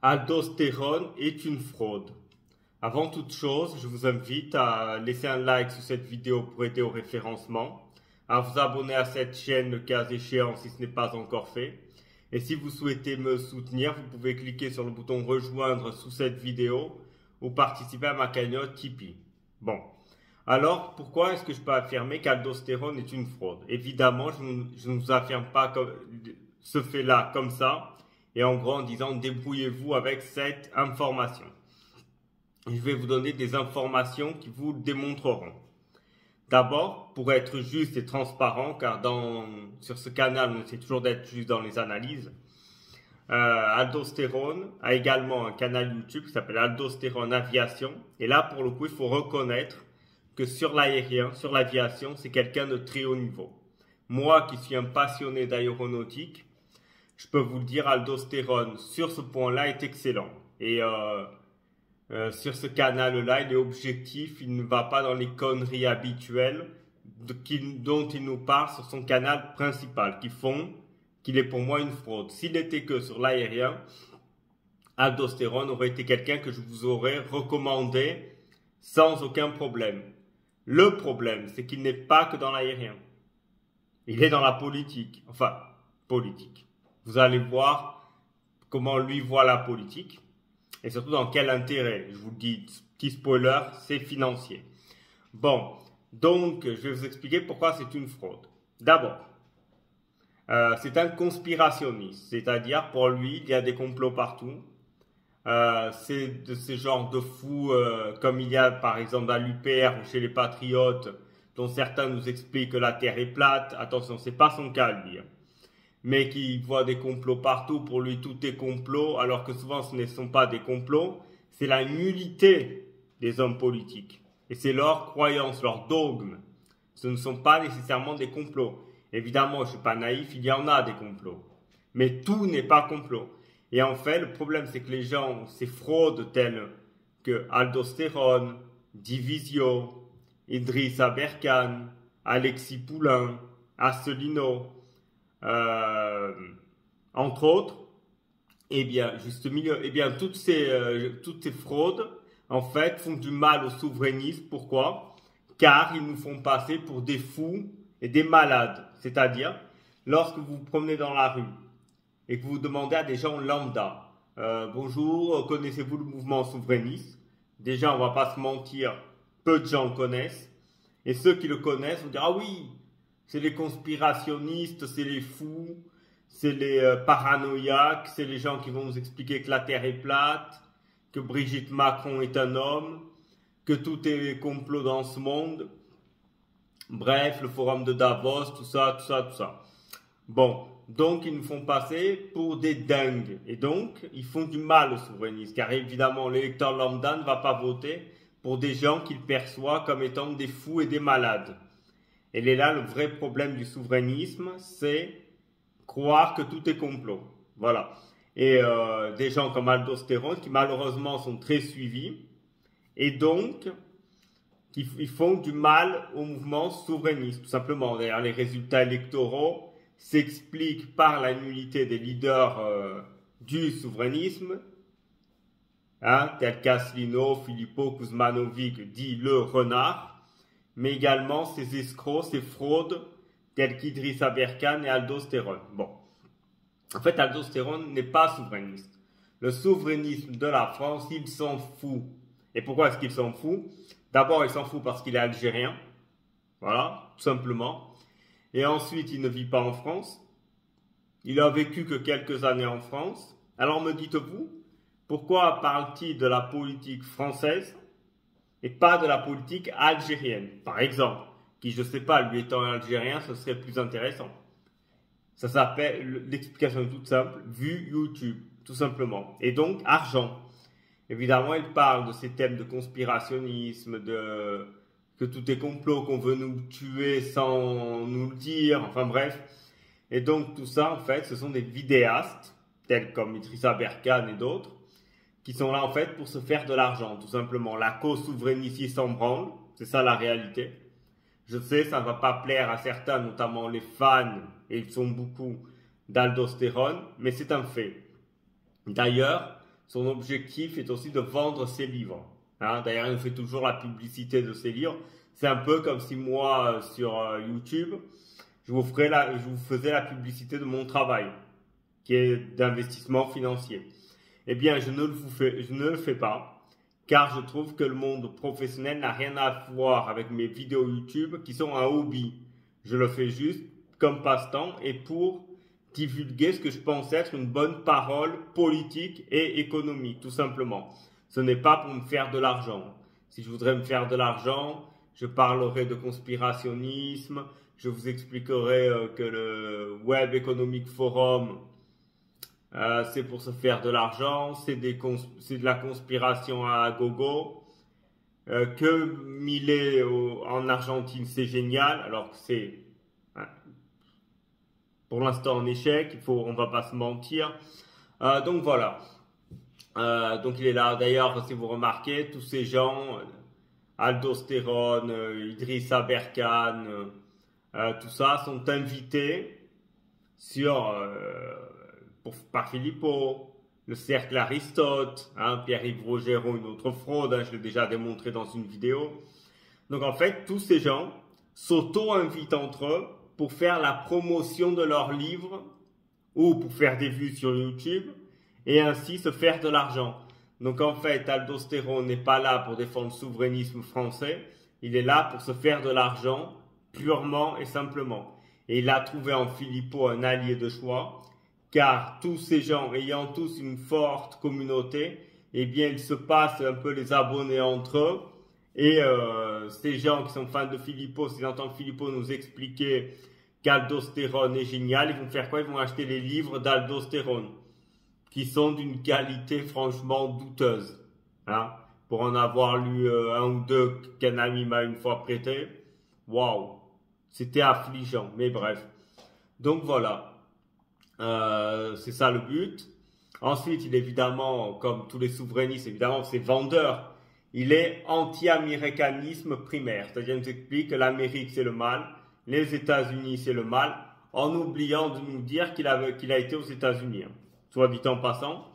Aldostérone est une fraude. Avant toute chose, je vous invite à laisser un like sur cette vidéo pour aider au référencement, à vous abonner à cette chaîne le cas échéant si ce n'est pas encore fait. Et si vous souhaitez me soutenir, vous pouvez cliquer sur le bouton rejoindre sous cette vidéo ou participer à ma cagnotte Tipeee. Bon. Alors, pourquoi est-ce que je peux affirmer qu'aldostérone est une fraude? Évidemment, je ne vous affirme pas ce fait-là comme ça, et en gros en disant débrouillez-vous avec cette information. Je vais vous donner des informations qui vous le démontreront. D'abord, pour être juste et transparent, car sur ce canal, on essaie toujours d'être juste dans les analyses, Aldostérone a également un canal YouTube qui s'appelle Aldostérone Aviation, et là, pour le coup, il faut reconnaître que sur l'aérien, sur l'aviation, c'est quelqu'un de très haut niveau. Moi qui suis un passionné d'aéronautique, je peux vous le dire, aldostérone sur ce point-là est excellent. Et sur ce canal-là, il est objectif, il ne va pas dans les conneries habituelles dont il nous parle sur son canal principal, qui font qu'il est pour moi une fraude. S'il n'était que sur l'aérien, aldostérone aurait été quelqu'un que je vous aurais recommandé sans aucun problème. Le problème, c'est qu'il n'est pas que dans l'aérien. Il est dans la politique. Enfin, politique. Vous allez voir comment lui voit la politique. Et surtout dans quel intérêt. Je vous le dis, petit spoiler, c'est financier. Bon, donc je vais vous expliquer pourquoi c'est une fraude. D'abord, c'est un conspirationniste. C'est-à-dire, pour lui, il y a des complots partout. C'est de ce genre de fous comme il y a par exemple à l'UPR ou chez les Patriotes, dont certains nous expliquent que la Terre est plate. Attention, c'est pas son cas lui, mais qui voit des complots partout. Pour lui, tout est complot, alors que souvent ce ne sont pas des complots. C'est la nullité des hommes politiques et c'est leur croyance, leur dogme. Ce ne sont pas nécessairement des complots. Évidemment, je suis pas naïf, il y en a des complots, mais tout n'est pas complot. Et en fait, le problème, c'est que les gens, ces fraudes telles que Aldostérone, Divisio, Idriss Aberkan, Alexis Poulain, Asselineau, entre autres, eh bien, juste milieu, eh bien, toutes ces fraudes, en fait, font du mal au souverainisme. Pourquoi? Car ils nous font passer pour des fous et des malades. C'est-à-dire, lorsque vous vous promenez dans la rue, et que vous demandez à des gens lambda, bonjour, connaissez-vous le mouvement souverainiste? Déjà, on va pas se mentir, peu de gens le connaissent, et ceux qui le connaissent vont dire, ah oui, c'est les conspirationnistes, c'est les fous, c'est les paranoïaques, c'est les gens qui vont nous expliquer que la Terre est plate, que Brigitte Macron est un homme, que tout est complot dans ce monde, bref, le forum de Davos, tout ça. Bon, donc ils nous font passer pour des dingues. Et donc, ils font du mal aux souverainistes. Car évidemment, l'électeur lambda ne va pas voter pour des gens qu'il perçoit comme étant des fous et des malades. Et là, le vrai problème du souverainisme, c'est croire que tout est complot. Voilà. Et des gens comme Aldostérone, qui malheureusement sont très suivis, et donc ils font du mal au mouvement souverainiste, tout simplement. D'ailleurs, les résultats électoraux s'explique par la nullité des leaders du souverainisme, tels qu'Asselineau, Philippot, Kuzmanovic, dit le renard, mais également ces escrocs, ces fraudes, tels qu'Idriss Aberkan et Aldostérone. Bon, en fait, Aldostérone n'est pas souverainiste. Le souverainisme de la France, il s'en fout. Et pourquoi est-ce qu'il s'en fout? D'abord, il s'en fout parce qu'il est algérien, voilà, tout simplement. Et ensuite, il ne vit pas en France. Il a vécu que quelques années en France. Alors me dites-vous, pourquoi parle-t-il de la politique française et pas de la politique algérienne, par exemple, qui, je ne sais pas, lui étant algérien, ce serait plus intéressant. Ça s'appelle, l'explication est toute simple, vue YouTube, tout simplement. Et donc, argent. Évidemment, il parle de ces thèmes de conspirationnisme, que tout est complot, qu'on veut nous tuer sans nous le dire, enfin bref. Et donc tout ça, en fait, ce sont des vidéastes, tels comme Idriss Aberkan et d'autres, qui sont là en fait pour se faire de l'argent, tout simplement. La cause souverainiste s'en branle, c'est ça la réalité. Je sais, ça ne va pas plaire à certains, notamment les fans, et ils sont beaucoup, d'aldostérone, mais c'est un fait. D'ailleurs, son objectif est aussi de vendre ses livres. Hein, d'ailleurs, il fait toujours la publicité de ses livres. C'est un peu comme si moi, sur YouTube, je vous faisais la publicité de mon travail, qui est d'investissement financier. Eh bien, je ne le fais pas, car je trouve que le monde professionnel n'a rien à voir avec mes vidéos YouTube, qui sont un hobby. Je le fais juste comme passe-temps et pour divulguer ce que je pense être une bonne parole politique et économique, tout simplement. Ce n'est pas pour me faire de l'argent. Si je voudrais me faire de l'argent, je parlerai de conspirationnisme, je vous expliquerai que le Web Economic Forum, c'est pour se faire de l'argent, c'est de la conspiration à gogo, que Milei en Argentine c'est génial, alors que c'est pour l'instant en échec, on va pas se mentir. Donc voilà. Donc il est là. D'ailleurs, si vous remarquez, tous ces gens, Aldostérone, Idrissa Berkane, tout ça, sont invités par Philippot, le cercle Aristote, hein, Pierre-Yves Rogeron, une autre fraude, hein, je l'ai déjà démontré dans une vidéo. Donc en fait, tous ces gens s'auto-invitent entre eux pour faire la promotion de leurs livres ou pour faire des vues sur YouTube et ainsi se faire de l'argent. Donc en fait, Aldostérone n'est pas là pour défendre le souverainisme français, il est là pour se faire de l'argent purement et simplement. Et il a trouvé en Philippot un allié de choix, car tous ces gens ayant tous une forte communauté, eh bien ils se passent un peu les abonnés entre eux. Et ces gens qui sont fans de Philippot, s'ils entendent Philippot nous expliquer qu'Aldostérone est génial, ils vont faire quoi? Ils vont acheter les livres d'Aldostérone, qui sont d'une qualité franchement douteuse. Hein? Pour en avoir lu un ou deux qu'un ami m'a une fois prêté, waouh, c'était affligeant, mais bref. Donc voilà, c'est ça le but. Ensuite, il est évidemment, comme tous les souverainistes, évidemment, c'est vendeur. Il est anti-américanisme primaire, c'est-à-dire il nous explique que l'Amérique c'est le mal, les États-Unis c'est le mal, en oubliant de nous dire qu'il a été aux États-Unis, hein, soit dit en passant.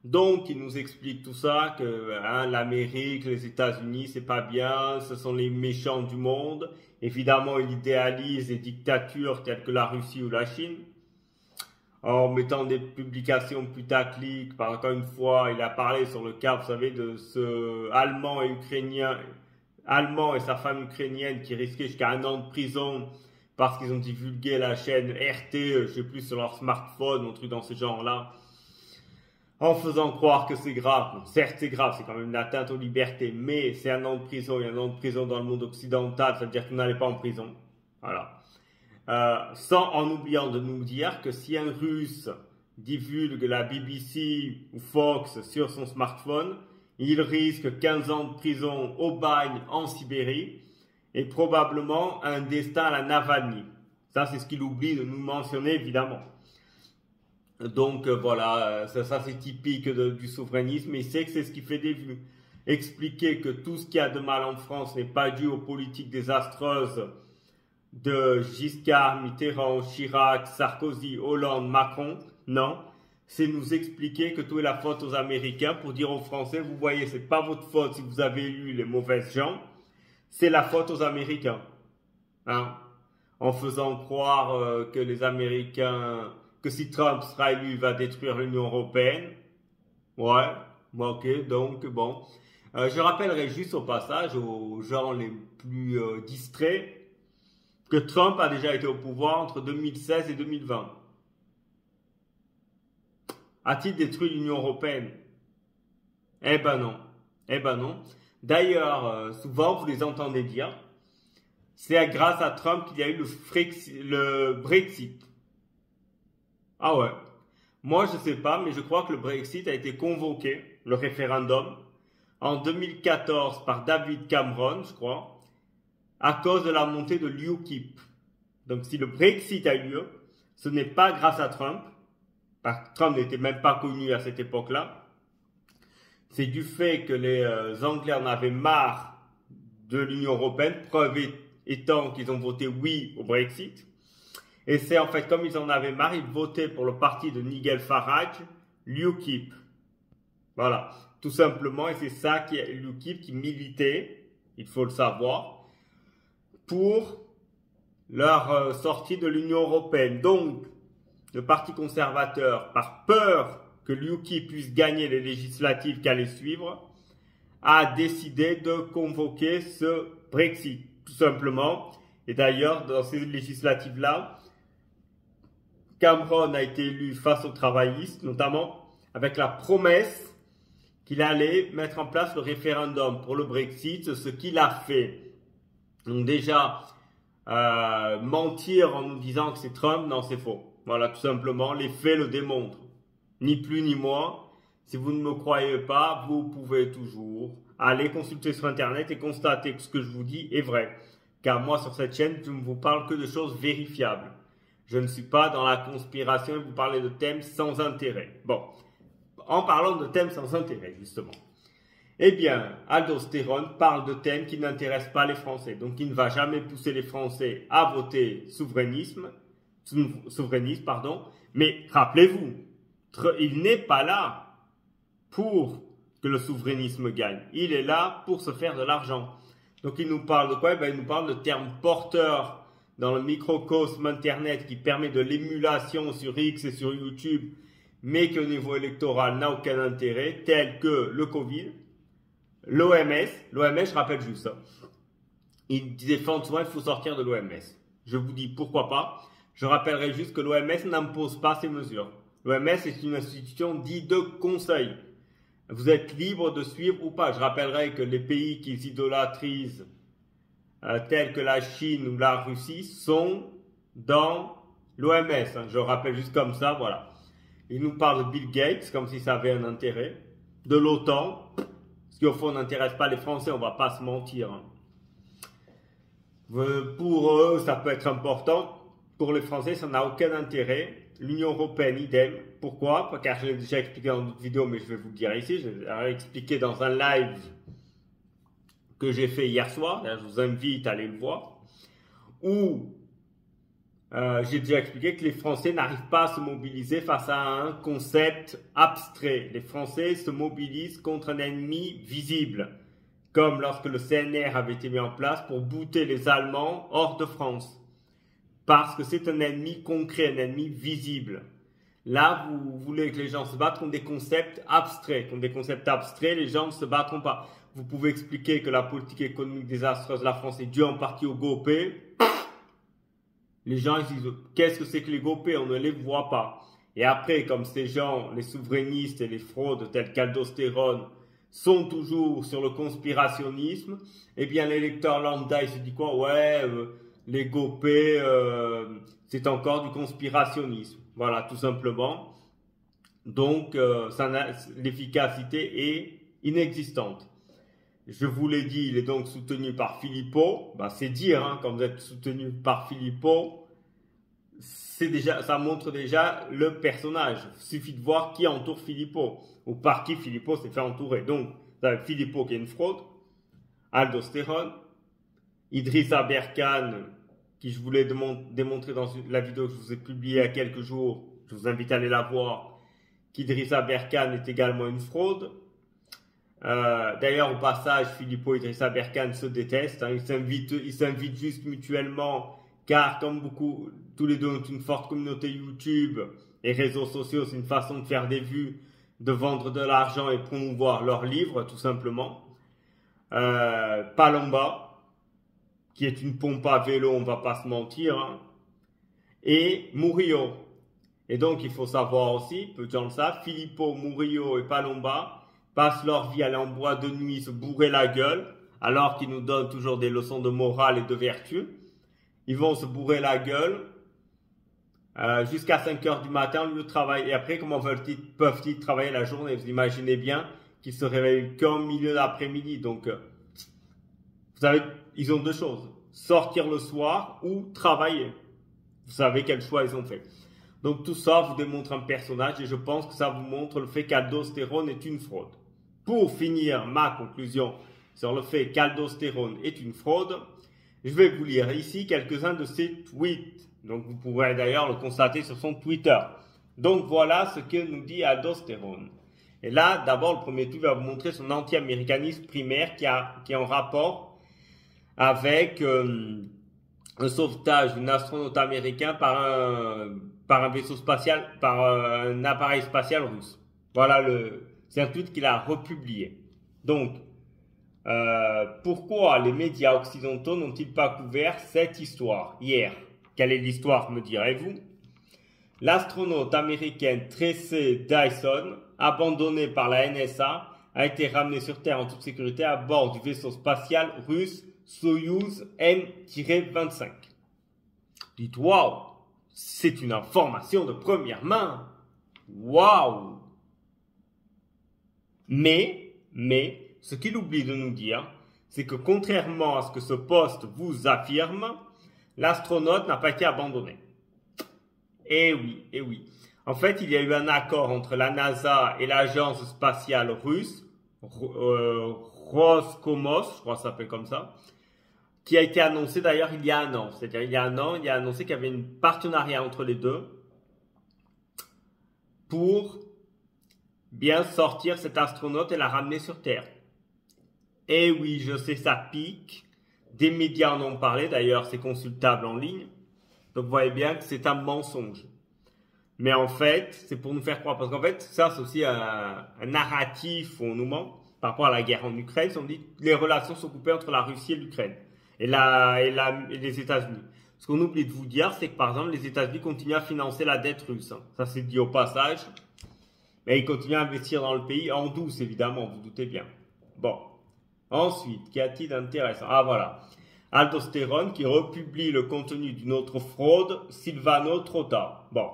Donc il nous explique tout ça, que hein, l'Amérique, les États-Unis c'est pas bien, ce sont les méchants du monde. Évidemment il idéalise les dictatures telles que la Russie ou la Chine, en mettant des publications putaclic. Encore une fois, il a parlé sur le cas, vous savez, de ce Allemand et sa femme ukrainienne qui risquaient jusqu'à 1 an de prison parce qu'ils ont divulgué la chaîne RT, je sais plus, sur leur smartphone, un truc dans ce genre-là, en faisant croire que c'est grave. Bon, certes, c'est grave, c'est quand même une atteinte aux libertés, mais c'est 1 an de prison, il y a 1 an de prison dans le monde occidental, ça veut dire que vous n'allez pas en prison. Voilà. En oubliant de nous dire que si un Russe divulgue la BBC ou Fox sur son smartphone, il risque 15 ans de prison au bagne en Sibérie et probablement un destin à la Navalny. Ça, c'est ce qu'il oublie de nous mentionner, évidemment. Donc voilà, ça c'est typique du souverainisme, et il sait que c'est ce qui fait des vues. Expliquer que tout ce qu'il y a de mal en France n'est pas dû aux politiques désastreuses de Giscard, Mitterrand, Chirac, Sarkozy, Hollande, Macron, non, c'est nous expliquer que tout est la faute aux Américains pour dire aux Français, vous voyez, c'est pas votre faute si vous avez élu les mauvaises gens, c'est la faute aux Américains. Hein? En faisant croire que les Américains, que si Trump sera élu, il va détruire l'Union Européenne. Ouais, ok, donc bon. Je rappellerai juste au passage aux gens les plus distraits que Trump a déjà été au pouvoir entre 2016 et 2020. A-t-il détruit l'Union Européenne? Eh ben non. Eh ben non. D'ailleurs, souvent vous les entendez dire, c'est grâce à Trump qu'il y a eu le Brexit. Ah ouais. Moi je sais pas, mais je crois que le Brexit a été convoqué, le référendum, en 2014 par David Cameron, je crois, à cause de la montée de l'UKIP. Donc si le Brexit a eu lieu, ce n'est pas grâce à Trump, parce que Trump n'était même pas connu à cette époque-là, c'est du fait que les Anglais en avaient marre de l'Union Européenne, preuve étant qu'ils ont voté oui au Brexit. Et c'est en fait comme ils en avaient marre, ils votaient pour le parti de Nigel Farage, l'UKIP. Voilà, tout simplement, et c'est ça qui est l'UKIP qui militait, il faut le savoir, pour leur sortie de l'Union européenne. Donc, le Parti conservateur, par peur que l'UKIP puisse gagner les législatives qui allaient suivre, a décidé de convoquer ce Brexit, tout simplement. Et d'ailleurs, dans ces législatives-là, Cameron a été élu face aux travaillistes, notamment avec la promesse qu'il allait mettre en place le référendum pour le Brexit, ce qu'il a fait. Donc déjà, mentir en nous disant que c'est Trump, non, c'est faux. Voilà, tout simplement, les faits le démontrent. Ni plus ni moins. Si vous ne me croyez pas, vous pouvez toujours aller consulter sur Internet et constater que ce que je vous dis est vrai. Car moi, sur cette chaîne, je ne vous parle que de choses vérifiables. Je ne suis pas dans la conspiration et vous parlez de thèmes sans intérêt. Bon, en parlant de thèmes sans intérêt, justement. Eh bien, Aldosterone parle de thèmes qui n'intéressent pas les Français. Donc, il ne va jamais pousser les Français à voter souverainiste, Mais rappelez-vous, il n'est pas là pour que le souverainisme gagne. Il est là pour se faire de l'argent. Donc, il nous parle de quoi? Il nous parle de termes porteurs dans le microcosme Internet qui permet de l'émulation sur X et sur YouTube, mais qui au niveau électoral n'a aucun intérêt, tel que le Covid, l'OMS, je rappelle juste ça, ils défendent souvent qu'il faut sortir de l'OMS. Je vous dis pourquoi pas. Je rappellerai juste que l'OMS n'impose pas ces mesures. L'OMS est une institution dite de conseil. Vous êtes libre de suivre ou pas. Je rappellerai que les pays qu'ils idolâtrisent, tels que la Chine ou la Russie, sont dans l'OMS. Je rappelle juste comme ça, voilà. Ils nous parlent de Bill Gates, comme si ça avait un intérêt. De l'OTAN, ce qui au fond n'intéresse pas les Français, on ne va pas se mentir. Pour eux, ça peut être important. Pour les Français, ça n'a aucun intérêt. L'Union européenne, idem. Pourquoi? Car je l'ai déjà expliqué dans d'autres vidéos, mais je vais vous le dire ici. Je l'ai expliqué dans un live que j'ai fait hier soir. Là, je vous invite à aller le voir. Où j'ai déjà expliqué que les Français n'arrivent pas à se mobiliser face à un concept abstrait. Les Français se mobilisent contre un ennemi visible, comme lorsque le CNR avait été mis en place pour bouter les Allemands hors de France. Parce que c'est un ennemi concret, un ennemi visible. Là, vous voulez que les gens se battent contre des concepts abstraits. Contre des concepts abstraits, les gens ne se battront pas. Vous pouvez expliquer que la politique économique désastreuse de la France est due en partie aux GOPÉ. Les gens ils disent, qu'est-ce que c'est que les GOPÉ? On ne les voit pas. Et après, comme ces gens, les souverainistes et les fraudes telles qu'Aldosterone, sont toujours sur le conspirationnisme, eh bien l'électeur lambda, il se dit quoi? Ouais, les GOPÉ, c'est encore du conspirationnisme. Voilà, tout simplement. Donc, l'efficacité est inexistante. Je vous l'ai dit, il est donc soutenu par Philippot. C'est dire, hein, quand vous êtes soutenu par Philippot, ça montre déjà le personnage. Il suffit de voir qui entoure Philippot, ou par qui Philippot s'est fait entourer. Donc, vous avez Philippot qui est une fraude, Aldosterone, Idrissa Berkane, qui je voulais démontrer dans la vidéo que je vous ai publiée il y a quelques jours, je vous invite à aller la voir, qu'Idrissa Berkane est également une fraude. D'ailleurs, au passage, Philippot et Idrissa Berkane se détestent. Hein, ils s'invitent juste mutuellement, car comme tous les deux ont une forte communauté YouTube et réseaux sociaux, c'est une façon de faire des vues, de vendre de l'argent et promouvoir leurs livres, tout simplement. Palomba, qui est une pompe à vélo, on ne va pas se mentir, hein, et Murillo. Et donc, il faut savoir aussi, peu de gens le savent, Philippot, Murillo et Palomba passent leur vie à aller en boîte de nuit se bourrer la gueule, alors qu'ils nous donnent toujours des leçons de morale et de vertu. Ils vont se bourrer la gueule jusqu'à 5 h du matin au lieu de travailler. Et après, comment peuvent-ils travailler la journée? Vous imaginez bien qu'ils se réveillent qu'en milieu d'après-midi. Donc, vous savez, ils ont deux choses. Sortir le soir ou travailler. Vous savez quel choix ils ont fait. Donc tout ça vous démontre un personnage et je pense que ça vous montre le fait qu'Aldosterone est une fraude. Pour finir ma conclusion sur le fait qu'Aldosterone est une fraude, je vais vous lire ici quelques-uns de ses tweets. Donc vous pourrez d'ailleurs le constater sur son Twitter. Donc voilà ce que nous dit Aldosterone. Et là, d'abord, le premier tour va vous montrer son anti-américanisme primaire qui est en rapport avec le sauvetage d'un astronaute américain par un vaisseau spatial, par un appareil spatial russe. Voilà, c'est un tweet qu'il a republié. Donc, pourquoi les médias occidentaux n'ont-ils pas couvert cette histoire hier? Quelle est l'histoire, me direz-vous? L'astronaute américaine Tracy Dyson, abandonnée par la NSA, a été ramenée sur Terre en toute sécurité à bord du vaisseau spatial russe Soyouz M-25. Dites waouh, c'est une information de première main. Waouh! Mais, ce qu'il oublie de nous dire, c'est que contrairement à ce que ce poste vous affirme, l'astronaute n'a pas été abandonné. Eh oui. En fait, il y a eu un accord entre la NASA et l'agence spatiale russe, Roscosmos, je crois que ça s'appelle comme ça, qui a été annoncé d'ailleurs il y a un an. C'est-à-dire il y a un an, il a annoncé qu'il y avait un partenariat entre les deux pour bien sortir cet astronaute et la ramener sur Terre. Eh oui, je sais, ça pique. Des médias en ont parlé, d'ailleurs c'est consultable en ligne. Donc vous voyez bien que c'est un mensonge. Mais en fait, c'est pour nous faire croire. Parce qu'en fait, ça c'est aussi un narratif où on nous ment. Par rapport à la guerre en Ukraine, on dit que les relations sont coupées entre la Russie et l'Ukraine. Et les États-Unis. Ce qu'on oublie de vous dire, c'est que par exemple, les États-Unis continuent à financer la dette russe. Ça c'est dit au passage. Mais ils continuent à investir dans le pays, en douce évidemment, vous doutez bien. Bon. Ensuite, qu'y a-t-il d'intéressant? Ah voilà. Aldostérone qui republie le contenu d'une autre fraude, Silvano Trotta. Bon,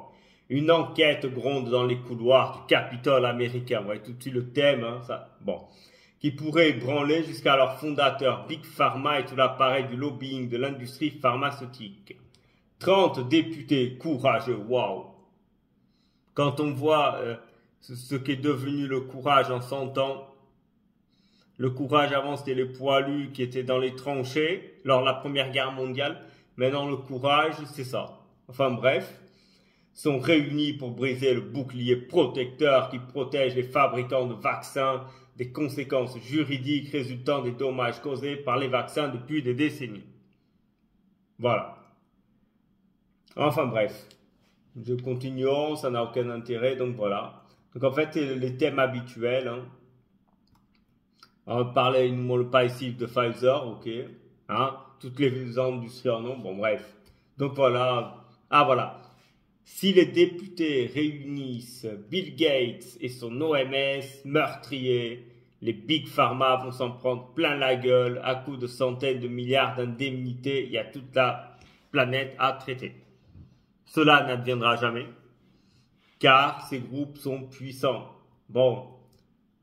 une enquête gronde dans les couloirs du Capitole américain. Vous voyez tout de suite le thème, hein, ça. Bon, qui pourrait ébranler jusqu'à leur fondateur Big Pharma et tout l'appareil du lobbying de l'industrie pharmaceutique. 30 députés courageux, waouh. Quand on voit ce qu'est devenu le courage en 100 ans. Le courage avant c'était les poilus qui étaient dans les tranchées lors de la Première Guerre mondiale. Maintenant le courage c'est ça. Enfin bref, sont réunis pour briser le bouclier protecteur qui protège les fabricants de vaccins des conséquences juridiques résultant des dommages causés par les vaccins depuis des décennies. Voilà. Enfin bref, je continue, ça n'a aucun intérêt, donc voilà. Donc en fait les thèmes habituels, hein. On va parler le passif de Pfizer, ok. Hein, toutes les industries en ont, bon bref. Donc voilà. Ah voilà. Si les députés réunissent Bill Gates et son OMS meurtrier, les Big Pharma vont s'en prendre plein la gueule à coups de centaines de milliards d'indemnités. Il y a toute la planète à traiter. Cela n'adviendra jamais, car ces groupes sont puissants. Bon.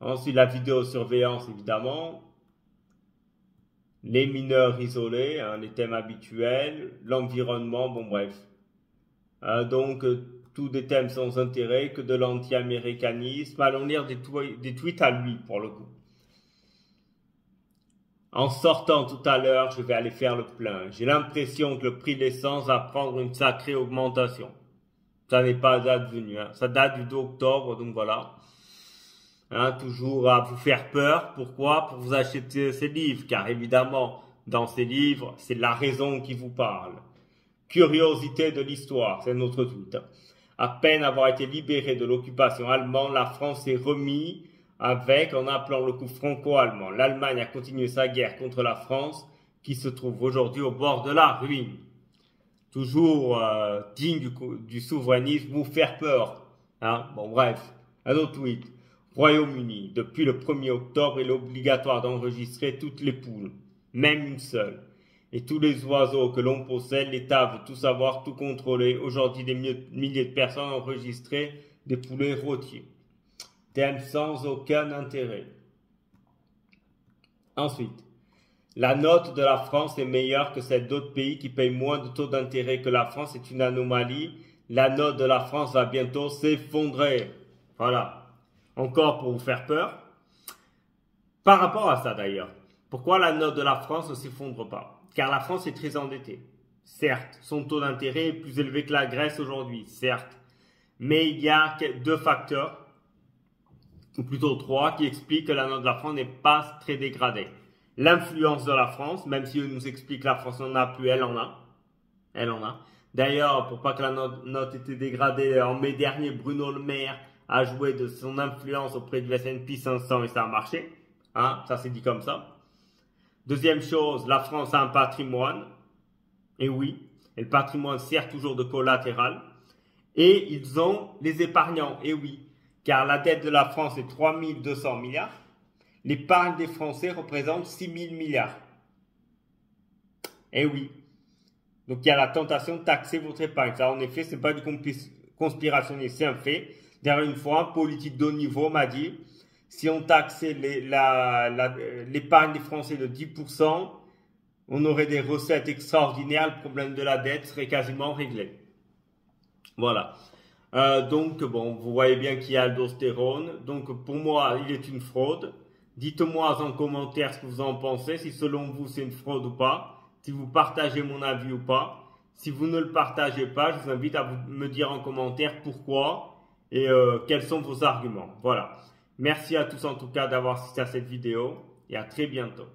Ensuite, la vidéosurveillance, évidemment. Les mineurs isolés, hein, les thèmes habituels. L'environnement, bon bref. Donc, tous des thèmes sans intérêt, que de l'anti-américanisme. Allons lire des tweets à lui, pour le coup. En sortant tout à l'heure, je vais aller faire le plein. J'ai l'impression que le prix de l'essence va prendre une sacrée augmentation. Ça n'est pas advenu, hein. Ça date du 2 octobre, donc voilà. Hein, toujours à vous faire peur. Pourquoi? Pour vous acheter ces livres. Car évidemment, dans ces livres, c'est la raison qui vous parle. Curiosité de l'histoire, c'est notre tweet. À peine avoir été libérée de l'occupation allemande, la France s'est remise en appelant le coup franco-allemand. L'Allemagne a continué sa guerre contre la France, qui se trouve aujourd'hui au bord de la ruine. Toujours digne du souverainisme, vous faire peur. Hein, bon bref, un autre tweet. Royaume-Uni, depuis le 1er octobre, il est obligatoire d'enregistrer toutes les poules, même une seule. Et tous les oiseaux que l'on possède, l'État veut tout savoir, tout contrôler. Aujourd'hui, des milliers de personnes ont enregistré des poulets rôtiers. Thème sans aucun intérêt. Ensuite, la note de la France est meilleure que celle d'autres pays qui payent moins de taux d'intérêt que la France. C'est une anomalie. La note de la France va bientôt s'effondrer. Voilà. Encore pour vous faire peur. Par rapport à ça d'ailleurs, pourquoi la note de la France ne s'effondre pas? Car la France est très endettée. Certes, son taux d'intérêt est plus élevé que la Grèce aujourd'hui, certes. Mais il y a deux facteurs ou plutôt 3, qui expliquent que la note de la France n'est pas très dégradée. L'influence de la France, même si eux nous expliquent que la France n'en a plus, elle en a. Elle en a. D'ailleurs, pour pas que la note était dégradée, en mai dernier, Bruno Le Maire a joué de son influence auprès du S&P 500 et ça a marché. Hein, ça c'est dit comme ça. Deuxième chose, la France a un patrimoine. Et oui, et le patrimoine sert toujours de collatéral. Et ils ont les épargnants. Et oui, car la dette de la France est 3 200 milliards. L'épargne des Français représente 6 000 milliards. Et oui. Donc il y a la tentation de taxer votre épargne. Ça, en effet, ce n'est pas du conspirationnisme, c'est un fait. D'ailleurs, une fois, un politique de haut niveau m'a dit, si on taxait l'épargne des Français de 10%, on aurait des recettes extraordinaires, le problème de la dette serait quasiment réglé. Voilà. Donc, bon, vous voyez bien qu'il y a l'aldostérone. Donc, pour moi, il est une fraude. Dites-moi en commentaire ce que vous en pensez, si selon vous c'est une fraude ou pas. Si vous partagez mon avis ou pas. Si vous ne le partagez pas, je vous invite à me dire en commentaire pourquoi et quels sont vos arguments. Voilà. Merci à tous en tout cas d'avoir assisté à cette vidéo et à très bientôt.